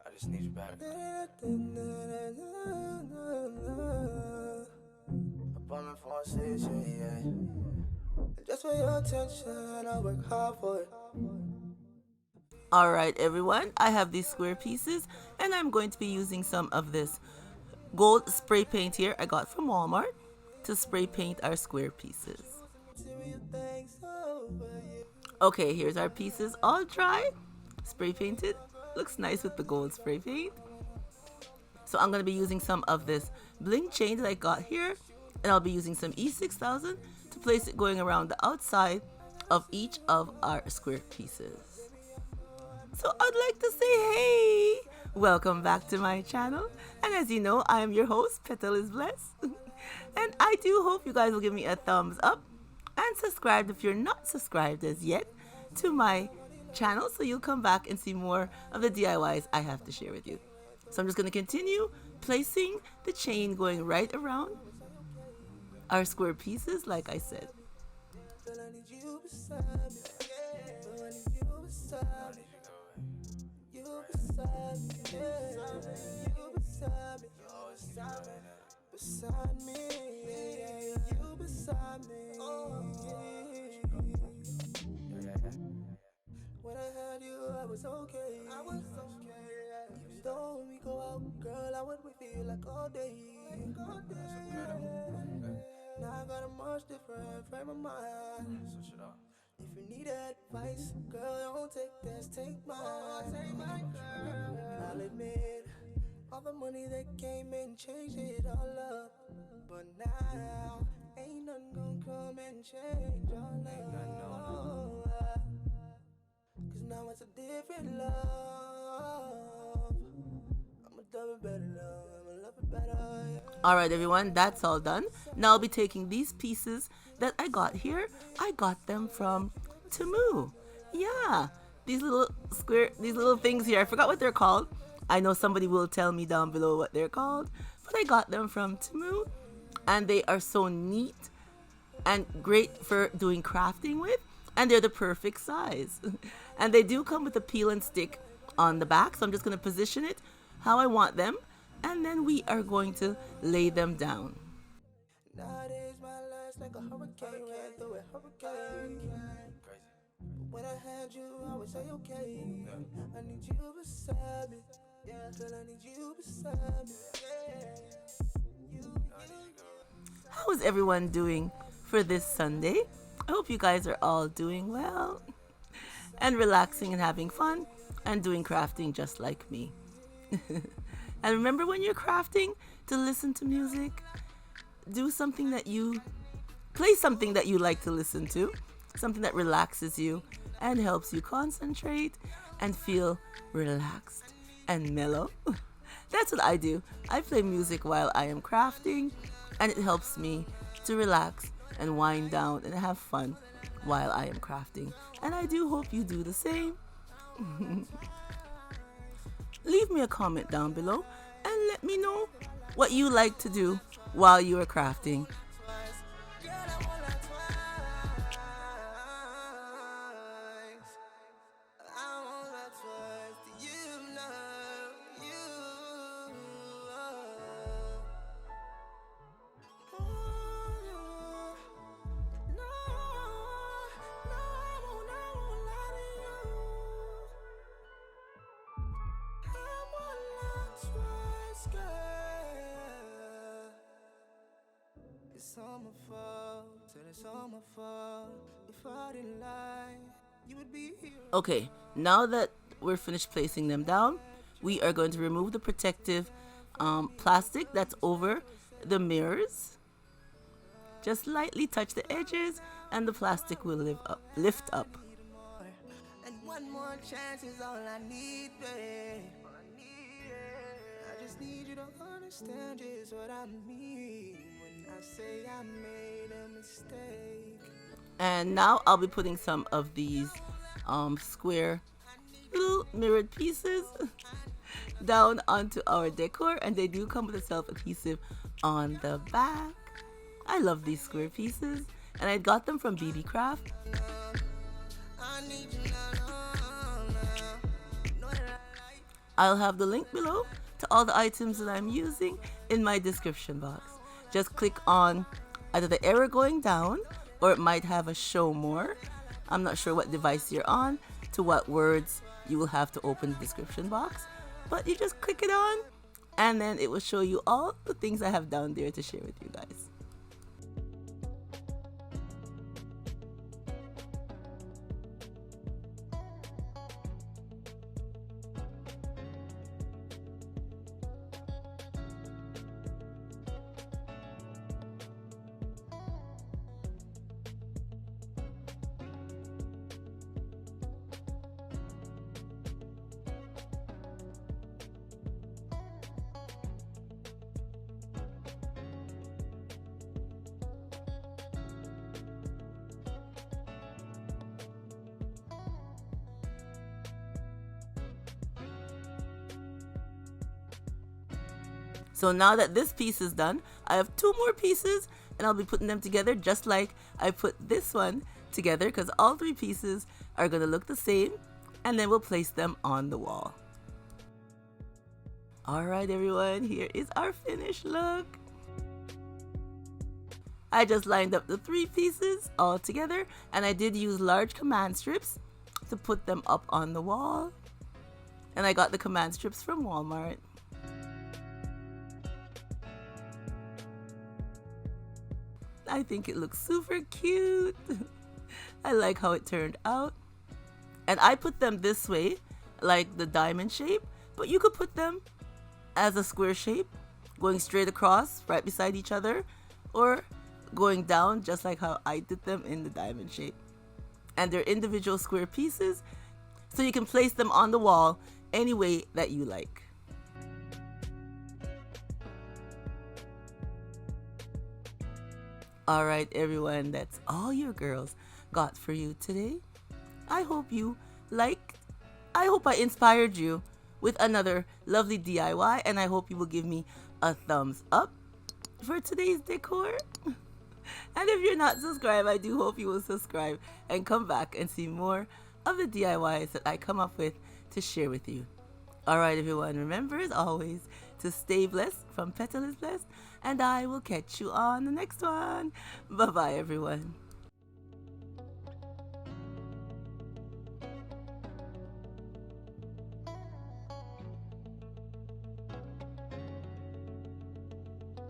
I just need you back. Apartment 416, yeah. Just for your attention, I work hard for it. Alright everyone, I have these square pieces and I'm going to be using some of this gold spray paint here I got from Walmart to spray paint our square pieces. Okay, here's our pieces all dry, spray painted. Looks nice with the gold spray paint. So I'm going to be using some of this bling chain that I got here, and I'll be using some E6000 to place it going around the outside of each of our square pieces. So I'd like to say hey, welcome back to my channel, and as you know, I am your host, Petalisbless. And I do hope you guys will give me a thumbs up and subscribe if you're not subscribed as yet to my channel, so you'll come back and see more of the DIYs I have to share with you. So I'm just going to continue placing the chain going right around our square pieces like I said. Beside me, you beside me. When I had you, I was okay. Even though when we go out, girl, I would wait for you like all day. Now I got a much different frame of mind. If you need advice, girl, don't take this, take mine. I'll admit, all the money that came in changed it all up. But now, ain't nothing gonna come and change all up. Cause now it's a different love. I'ma love it better love, I'ma love it better, yeah. Alright everyone, that's all done. Now I'll be taking these pieces that I got here. I got them from TEMU. Yeah, these little things here. I forgot what they're called. I know somebody will tell me down below what they're called. But I got them from TEMU. And they are so neat and great for doing crafting with. And they're the perfect size. And they do come with a peel and stick on the back. So I'm just going to position it how I want them. And then we are going to lay them down. Nowadays my life's like a hurricane, ran through a hurricane. Crazy. But when I had you, I was okay. I need you beside me. Yeah, girl, I need you beside me. Yeah. How is everyone doing for this Sunday? I hope you guys are all doing well and relaxing and having fun and doing crafting just like me. And remember, when you're crafting, to listen to music. Do something that play something that you like to listen to, something that relaxes you and helps you concentrate and feel relaxed and mellow. That's what I do. I play music while I am crafting, and it helps me to relax and wind down and have fun while I am crafting. And I do hope you do the same. Leave me a comment down below and let me know what you like to do while you are crafting. It's all my fault, it's all my fault. If I didn't lie, you would be here. Okay, now that we're finished placing them down, we are going to remove the protective plastic that's over the mirrors. Just lightly touch the edges and the plastic will lift up. And one more chance is all I need, babe. I just need you to understand just what I mean when I say I made a mistake. And now I'll be putting some of these square little mirrored pieces down onto our decor, and they do come with a self-adhesive on the back. I love these square pieces, and I got them from BB Craft. I'll have the link below to all the items that I'm using in my description box. Just click on either the arrow going down, or it might have a show more. I'm not sure what device you're on, to what words you will have to open the description box. But you just click it on, and then it will show you all the things I have down there to share with you guys. So now that this piece is done, I have 2 more pieces, and I'll be putting them together just like I put this one together, because all 3 pieces are going to look the same, and then we'll place them on the wall. Alright everyone, here is our finished look. I just lined up the 3 pieces all together, and I did use large command strips to put them up on the wall. And I got the command strips from Walmart. I think it looks super cute. I like how it turned out. And I put them this way, like the diamond shape, but you could put them as a square shape, going straight across right beside each other, or going down just like how I did them in the diamond shape. And they're individual square pieces, so you can place them on the wall any way that you like. Alright everyone, that's all your girls got for you today. I hope you liked, I hope I inspired you with another lovely DIY, and I hope you will give me a thumbs up for today's decor. And if you're not subscribed, I do hope you will subscribe and come back and see more of the DIYs that I come up with to share with you. Alright everyone, remember as always to stay blessed from Petalisbless, and I will catch you on the next one. Bye bye everyone.